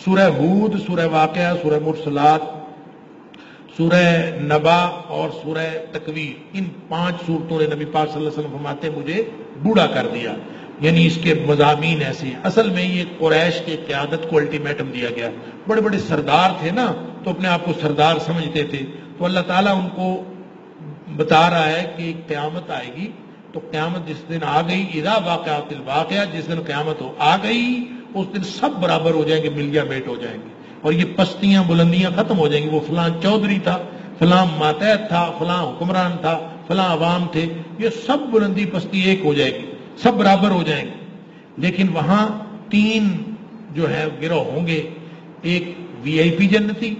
سورہ ہود، سورہ واقعہ، سورہ مرسلات، سورہ نبا اور سورہ تکویر، ان 5 صورتوں نے نبی پاک صلی اللہ علیہ وسلم فرماتے ہیں مجھے بوڑھا کر دیا۔ یعنی اس کے مضامین ایسے ہیں. اصل میں یہ قریش کے قیادت کو الٹیمیٹم دیا گیا. بڑے بڑے سردار تھے نا تو اپنے آپ کو سردار سمجھتے تھے. تو اللہ تعالیٰ ان کو بتا رہا ہے کہ قیامت آئے گی. تو قیامت جس دن آ گئی، اذا واقعات الواقعہ، جس دن قیامت آ گئی اس دن سب برابر ہو جائیں گے، ملیا میٹ ہو جائیں گے. اور یہ پستیاں بلندیاں ختم ہو جائیں گی. وہ فلاں چودھری تھا، فلاں ماتحت تھا، فلاں حکمران تھا، فلاں عوام تھے، یہ سب بلندی پستی ایک ہو جائے گی، سب برابر ہو جائیں گے. لیکن وہاں تین جو ہے گروہ ہوں گے، ایک وی آئی پی جنتی،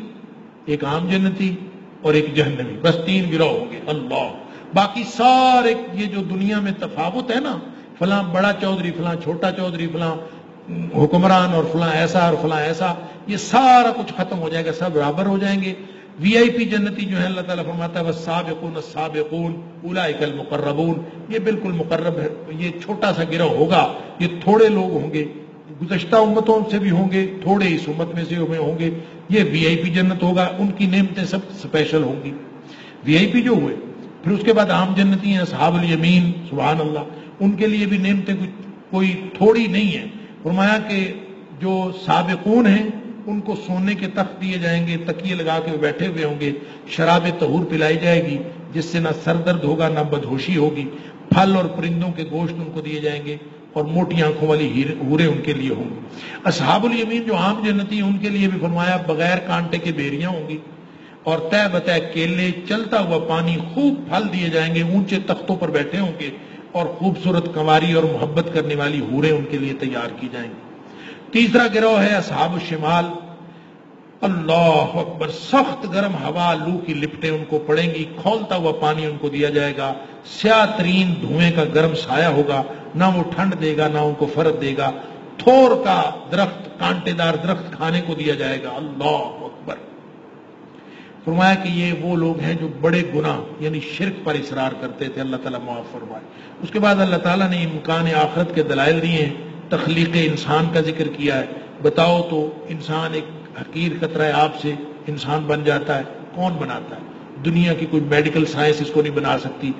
ایک عام جنتی اور ایک جہنمی. بس تین گروہ ہوں گے. اللہ، باقی سارے یہ جو دنیا میں تفاوت ہے نا، فلاں بڑا چودھری، فلاں چھوٹا چودھری، فلاں حکمران اور فلاں ایسا اور فلاں ایسا، یہ سارا کچھ ختم ہو جائے گا، سب برابر ہو جائیں گے. وی آئی پی جنتی جو ہے اللہ تعالیٰ فرماتا ہے والسابقون السابقون اولئک المقربون، یہ بالکل مقرب ہے. یہ چھوٹا سا گروہ ہوگا، یہ تھوڑے لوگ ہوں گے، گزشتہ امتوں سے بھی ہوں گے، تھوڑے اس امت میں سے ہوں گے. یہ وی آئی پی جنت ہوگا، ان کی نعمتیں سب اسپیشل ہوں گی. وی آئی پی جو ہوئے، پھر اس کے بعد عام جنتی ہیں اصحاب الیمین، سبحان اللہ، ان کے لیے بھی نعمتیں کوئی تھوڑی نہیں ہیں. فرمایا کہ جو سابقون ہیں ان کو سونے کے تخت دیے جائیں گے، تکیے لگا کے بیٹھے ہوئے ہوں گے، شراب طہور پلائی جائے گی جس سے نہ سر درد ہوگا نہ بدہوشی ہوگی، پھل اور پرندوں کے گوشت ان کو دیے جائیں گے، اور موٹی آنکھوں والی حوریں ان کے لیے ہوں گی. اصحاب الیمین جو عام جنتی ہیں ان کے لیے بھی فرمایا بغیر کانٹے کے بیریاں ہوں گی، اور تہ بتہ کیلے، چلتا ہوا پانی، خوب پھل دیے جائیں گے، اونچے تختوں پر بیٹھے ہوں گے، اور خوبصورت کنواری اور محبت کرنے والی حوریں ان کے لیے تیار کی جائیں گی. تیسرا گروہ ہے اصحاب الشمال. اللہ اکبر، سخت گرم ہوا، لو کی لپٹیں ان کو پڑیں گی، کھولتا ہوا پانی ان کو دیا جائے گا، سیاہ ترین دھوئیں کا گرم سایہ ہوگا، نہ وہ ٹھنڈ دے گا نہ ان کو فرق دے گا. تھور کا درخت، کانٹے دار درخت کھانے کو دیا جائے گا. اللہ اکبر. فرمایا کہ یہ وہ لوگ ہیں جو بڑے گناہ یعنی شرک پر اصرار کرتے تھے، اللہ تعالیٰ معاف فرمائے. اس کے بعد اللہ تعالیٰ نے امکان آخرت کے دلائل دیے ہیں، تخلیق انسان کا ذکر کیا ہے. بتاؤ تو انسان ایک حقیر قطرہ آب سے انسان بن جاتا ہے، کون بناتا ہے؟ دنیا کی کوئی میڈیکل سائنس اس کو نہیں بنا سکتی.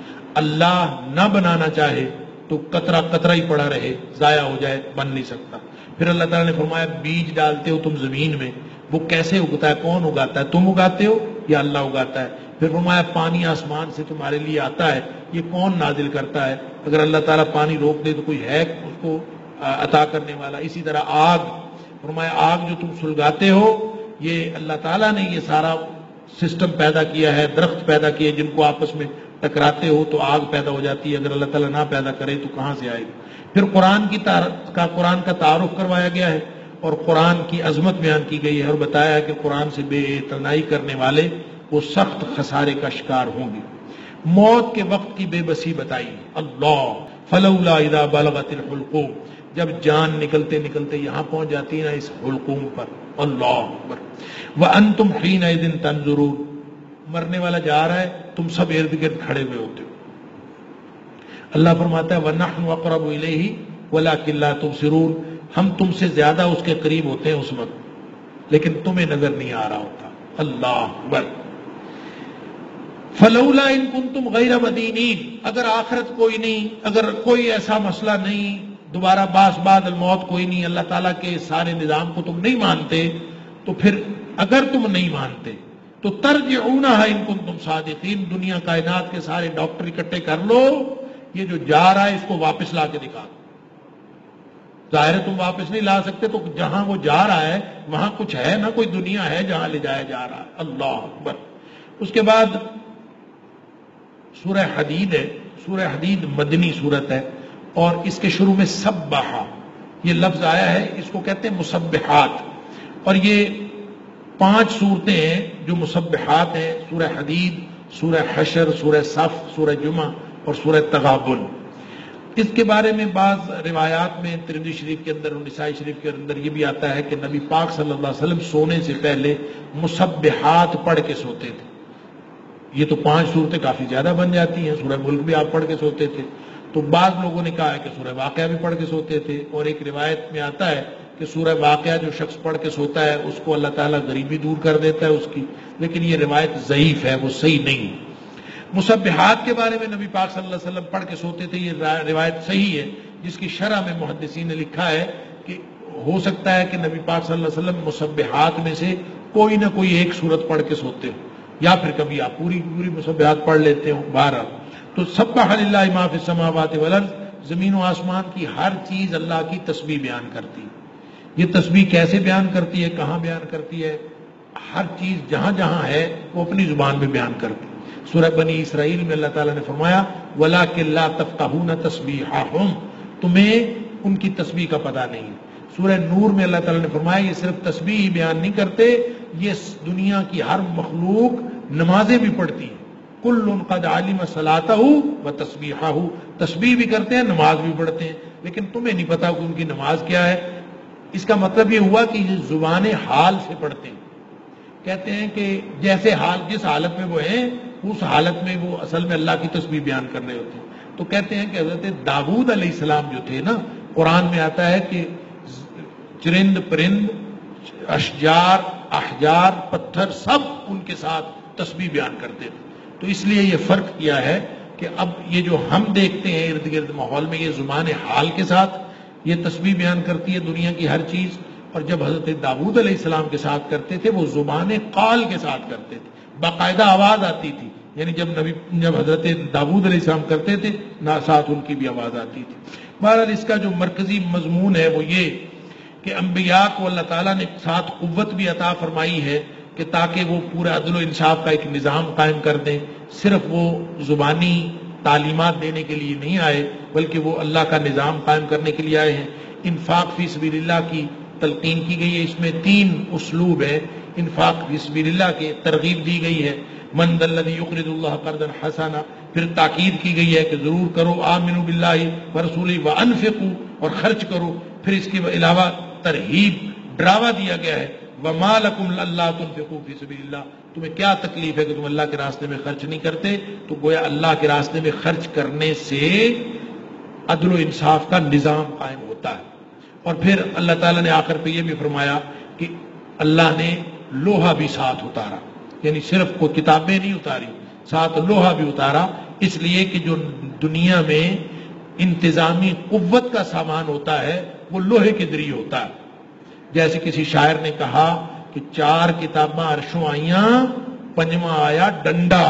اللہ نہ بنانا چاہے تو قطرہ قطرہ ہی پڑا رہے، ضائع ہو جائے، بن نہیں سکتا. پھر اللہ تعالیٰ نے فرمایا بیج ڈالتے ہو تم زمین میں، وہ کیسے اگتا ہے؟ کون اگاتا ہے؟ تم اگاتے ہو یا اللہ اگاتا ہے؟ پھر فرمایا پانی آسمان سے تمہارے لیے آتا ہے، یہ کون نازل کرتا ہے؟ اگر اللہ تعالیٰ پانی روک دے تو کوئی ہے اس کو عطا کرنے والا. اسی طرح آگ، فرمایا آگ جو تم سلگاتے ہو، یہ اللہ تعالیٰ نے یہ سارا سسٹم پیدا کیا ہے، درخت پیدا کیے جن کو آپس میں ٹکراتے ہو تو آگ پیدا ہو جاتی ہے. اگر اللہ تعالیٰ نہ پیدا کرے تو کہاں سے آئے گی؟ پھر قرآن کا تعارف کروایا گیا ہے، اور قرآن کی عظمت بیان کی گئی ہے، اور بتایا ہے کہ قرآن سے بے اعتنائی کرنے والے وہ سخت خسارے کا شکار ہوں گے. موت کے وقت کی بے بسی بتائی. اللہ، فلولا اذا بلغت الحلقوم، جب جان نکلتے نکلتے یہاں پہنچ جاتی ہے نا اس حلقوم پر. اللہ اکبر. وانتم حینئذ تنظرون، مرنے والا جا رہا ہے، تم سب ارد گرد کھڑے ہوئے ہوتے ہو. اللہ فرماتا ہے وَنَحْنُ أَقْرَبُ إِلَيْهِ وَلَكِنْ لَا تُبْصِرُونَ، ہم تم سے زیادہ اس کے قریب ہوتے ہیں اس وقت، لیکن تمہیں نظر نہیں آ رہا ہوتا. اللہ اکبر. فَلَوْلَا إِن كُنتُمْ غَيْرَ مَدِينِينَ، اگر آخرت کوئی نہیں، اگر کوئی ایسا مسئلہ نہیں، دوبارہ باس بعد الموت کوئی نہیں، اللہ تعالیٰ کے سارے نظام کو تم نہیں مانتے، تو پھر اگر تم نہیں مانتے تو ترجعونها ان کنتم صادقین، دنیا کائنات کے سارے ڈاکٹر اکٹھے کر لو، یہ جو جا رہا ہے اس کو واپس لا کے دکھا دو. ظاہر ہے تم واپس نہیں لا سکتے، تو جہاں وہ جا رہا ہے وہاں کچھ ہے نا، کوئی دنیا ہے جہاں لے جایا جا رہا ہے. اللہ اکبر. اس کے بعد سورہ حدید ہے. سورہ حدید مدنی سورت ہے، اور اس کے شروع میں سبحا یہ لفظ آیا ہے، اس کو کہتے ہیں مسبحات. اور یہ 5 صورتیں ہیں جو مسبحات ہیں، سورہ حدید، سورہ حشر، سورہ صف، سورہ جمعہ اور سورہ تغابن. اس کے بارے میں بعض روایات میں ترمذی شریف کے اندر اور نسائی شریف کے اندر یہ بھی آتا ہے کہ نبی پاک صلی اللہ علیہ وسلم سونے سے پہلے مسبحات پڑھ کے سوتے تھے. یہ تو 5 صورتیں کافی زیادہ بن جاتی ہیں. سورہ ملک بھی آپ پڑھ کے سوتے تھے. تو بعض لوگوں نے کہا ہے کہ سورہ واقعہ بھی پڑھ کے سوتے تھے، اور ایک روایت میں آتا ہے کہ سورہ واقعہ جو شخص پڑھ کے سوتا ہے اس کو اللہ تعالیٰ غریبی دور کر دیتا ہے اس کی، لیکن یہ روایت ضعیف ہے، وہ صحیح نہیں. مسبحات کے بارے میں نبی پاک صلی اللہ علیہ وسلم پڑھ کے سوتے تھے، یہ روایت صحیح ہے جس کی شرح میں محدثین نے لکھا ہے کہ ہو سکتا ہے کہ نبی پاک صلی اللہ علیہ وسلم مسبحات میں سے کوئی نہ کوئی ایک سورت پڑھ کے سوتے ہو، یا پھر کبھی آپ پوری مسبحات پڑھ لیتے ہو. بہرحال تو سبح للہ ما فی السماوات والارض، زمین و آسمان کی ہر چیز اللہ کی تسبیح بیان کرتی ہے. یہ تسبیح کیسے بیان کرتی ہے، کہاں بیان کرتی ہے؟ ہر چیز جہاں جہاں ہے وہ اپنی زبان میں بیان کرتی ہے. سورہ بنی اسرائیل میں اللہ تعالیٰ نے فرمایا وَلَٰكِن لَا تَفْقَهُونَ تَسْبِيحَهُمْ، تمہیں ان کی تسبیح کا پتہ نہیں. سورہ نور میں اللہ تعالیٰ نے فرمایا یہ صرف تسبیح ہی بیان نہیں کرتے، یہ دنیا کی ہر مخلوق نمازیں بھی پڑھتی ہیں. كُلٌّ قَدْ عَلِمَ صَلَاتَهُ وَتَسْبِيحَهُ، تسبیح بھی کرتے ہیں، نماز بھی پڑھتے ہیں، لیکن تمہیں نہیں پتا کہ ان کی نماز کیا ہے. اس کا مطلب یہ ہوا کہ یہ زبان حال سے پڑھتے ہیں. کہتے ہیں کہ جیسے حال جس حالت میں وہ ہیں اس حالت میں وہ اصل میں اللہ کی تسبیح بیان کر رہے ہوتے ہیں. تو کہتے ہیں کہ حضرت داؤد علیہ السلام جو تھے نا، قرآن میں آتا ہے کہ چرند پرند، اشجار، احجار، پتھر سب ان کے ساتھ تسبیح بیان کرتے تھے. تو اس لیے یہ فرق کیا ہے کہ اب یہ جو ہم دیکھتے ہیں ارد گرد ماحول میں، یہ زبان حال کے ساتھ یہ تسبیح بیان کرتی ہے دنیا کی ہر چیز. اور جب حضرت داؤد علیہ السلام کے ساتھ کرتے تھے وہ زبان قال کے ساتھ کرتے تھے، باقاعدہ آواز آتی تھی. یعنی جب حضرت داؤد علیہ السلام کرتے تھے ساتھ ان کی بھی آواز آتی تھی. بہرحال اس کا جو مرکزی مضمون ہے وہ یہ کہ انبیاء کو اللہ تعالیٰ نے ساتھ قوت بھی عطا فرمائی ہے کہ تاکہ وہ پورا عدل و انصاف کا ایک نظام قائم کر دیں. صرف وہ زبانی تعلیمات دینے کے لیے نہیں آئے بلکہ وہ اللہ کا نظام قائم کرنے کے لیے آئے ہیں. انفاق فی سبیل اللہ کی تلقین کی گئی ہے. اس میں 3 اسلوب ہے. انفاق فی سبیل اللہ کے ترغیب دی گئی ہے، من ذا الذی یقرض اللہ قرضا حسنا، پھر تاکید کی گئی ہے کہ ضرور کرو، آمنوا باللہ ورسولہ وانفقوا، اور خرچ کرو. پھر اس کے علاوہ ترہیب، ڈراوا دیا گیا ہے، وما لکم الا تنفقوا فی سبیل اللہ، تمہیں کیا تکلیف ہے کہ تم اللہ کے راستے میں خرچ نہیں کرتے. تو گویا اللہ کے راستے میں خرچ کرنے سے عدل و انصاف کا نظام قائم ہوتا ہے. اور پھر اللہ تعالیٰ نے آخر پہ یہ بھی فرمایا کہ اللہ نے لوہا بھی ساتھ اتارا، یعنی صرف کوئی کتابیں نہیں اتاری، ساتھ لوہا بھی اتارا، اس لیے کہ جو دنیا میں انتظامی قوت کا سامان ہوتا ہے وہ لوہے کے ذریعے ہوتا ہے. جیسے کسی شاعر نے کہا کہ 4 کتاباں عرشوں آئیاں، 5واں آیا ڈنڈا،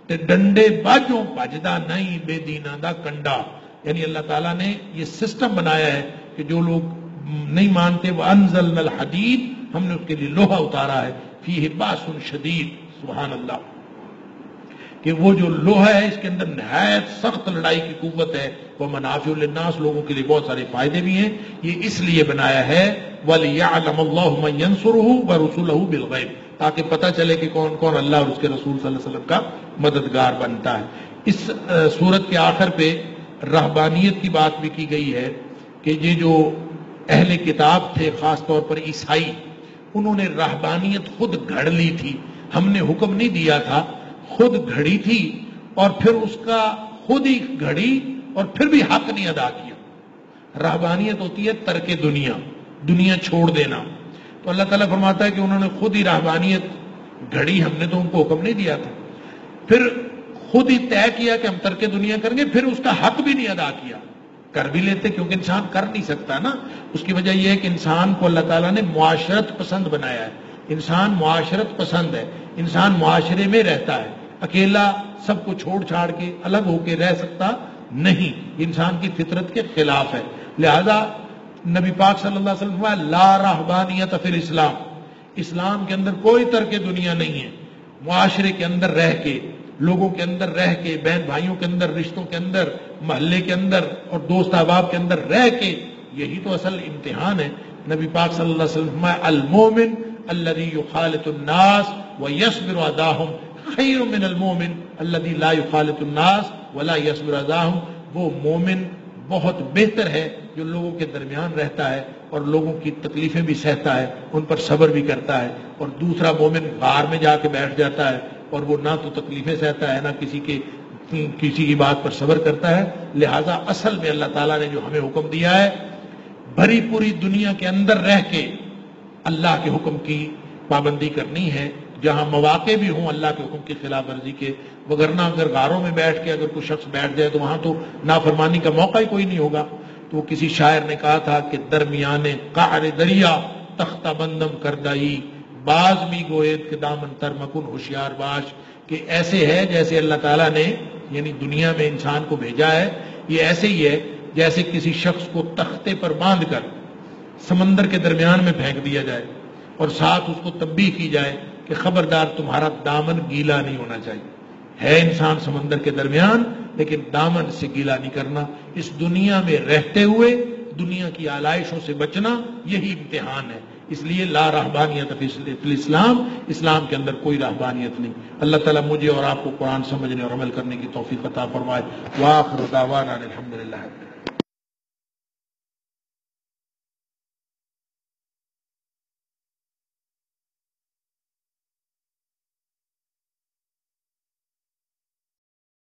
تے ڈنڈے باجوں بجدا نہیں بے دینا دا کنڈا. یعنی اللہ تعالیٰ نے یہ سسٹم بنایا ہے کہ جو لوگ نہیں مانتے وَأَنزَلْنَا الْحَدِيدَ، ہم نے اس کے لیے لوہا اتارا ہے، فِيهِ بَأْسٌ شَدِيدٌ، سبحان اللہ، کہ وہ جو لوہا ہے اس کے اندر نہایت سخت لڑائی کی قوت ہے. وَمَنَافِعُ لِلنَّاسِ، لوگوں کے لیے بہت سارے فائدے بھی ہیں. یہ اس لیے بنایا ہے وَلِيَعْلَمَ اللَّهُ مَن يَنصُرُهُ وَرُسُلَهُ بِالْغَيْبِ، تاکہ پتہ چلے کہ کون کون اللہ اور اس کے رسول صلی اللہ علیہ وسلم کا مددگار بنتا ہے. اس سورت کے آخر پہ رہبانیت کی بات بھی کی گئی ہے کہ یہ جو اہل کتاب تھے، خاص طور پر عیسائی، انہوں نے رہبانیت خود گھڑ لی تھی. ہم نے حکم نہیں دیا تھا، خود گھڑی تھی، اور پھر اس کا خود ہی گھڑی اور پھر بھی حق نہیں ادا کیا. رہبانیت ہوتی ہے ترک دنیا، دنیا چھوڑ دینا. تو اللہ تعالیٰ فرماتا ہے کہ انہوں نے خود ہی رہبانیت گھڑی، ہم نے تو ان کو حکم نہیں دیا تھا. پھر خود ہی طے کیا کہ ہم ترک دنیا کریں گے، پھر اس کا حق بھی نہیں ادا کیا. کر بھی لیتے کیونکہ انسان کر نہیں سکتا نا. اس کی وجہ یہ ہے کہ انسان کو اللہ تعالیٰ نے معاشرت پسند بنایا ہے. انسان معاشرت پسند ہے، انسان معاشرے میں رہتا ہے، اکیلا سب کو چھوڑ چھاڑ کے الگ ہو کے رہ سکتا نہیں، انسان کی فطرت کے خلاف ہے. لہذا نبی پاک صلی اللہ علیہ وسلم فرمایا لا رہبانیت فی الاسلام، اسلام کے اندر کوئی ترک دنیا نہیں ہے. معاشرے کے اندر رہ کے، لوگوں کے اندر رہ کے، بہن بھائیوں کے اندر، رشتوں کے اندر، محلے کے اندر اور دوست احباب کے اندر رہ کے، یہی تو اصل امتحان ہے. نبی پاک صلی اللہ علیہ وسلم فرمایا المومن الذي يخالط الناس ويصبر اذاهم خیر من المومن الذي لا يخالط الناس ولا يصبر اذاهم. وہ مومن بہت بہتر ہے جو لوگوں کے درمیان رہتا ہے اور لوگوں کی تکلیفیں بھی سہتا ہے، ان پر صبر بھی کرتا ہے. اور دوسرا مومن غار میں جا کے بیٹھ جاتا ہے اور وہ نہ تو تکلیفیں سہتا ہے، نہ کسی کی بات پر صبر کرتا ہے. لہذا اصل میں اللہ تعالیٰ نے جو ہمیں حکم دیا ہے، بھری پوری دنیا کے اندر رہ کے اللہ کے حکم کی پابندی کرنی ہے، جہاں مواقع بھی ہوں اللہ کے حکم کی خلاف ورزی کے. وگرنہ اگر غاروں میں بیٹھ کے اگر کوئی شخص بیٹھ جائے تو وہاں تو نافرمانی کا موقع ہی کوئی نہیں ہوگا. تو وہ کسی شاعر نے کہا تھا کہ درمیان قعر دریا تختہ بندم کردائی باز بھی گوید کہ دامن تر مکن ہوشیار باش، کہ ایسے ہے جیسے اللہ تعالیٰ نے یعنی دنیا میں انسان کو بھیجا ہے، یہ ایسے ہی ہے جیسے کسی شخص کو تختے پر باندھ کر سمندر کے درمیان میں پھینک دیا جائے اور ساتھ اس کو تنبیہ کی جائے کہ خبردار تمہارا دامن گیلا نہیں ہونا چاہیے۔ ہے انسان سمندر کے درمیان لیکن دامن سے گیلا نہیں کرنا۔ اس دنیا میں رہتے ہوئے دنیا کی آلائشوں سے بچنا یہی امتحان ہے۔ اس لیے لا رہبانیت فی الاسلام، اسلام کے اندر کوئی رہبانیت نہیں۔ اللہ تعالیٰ مجھے اور آپ کو قرآن سمجھنے اور عمل کرنے کی توفیق عطا فرمائے۔ وآخر دعوانا الحمدللہ۔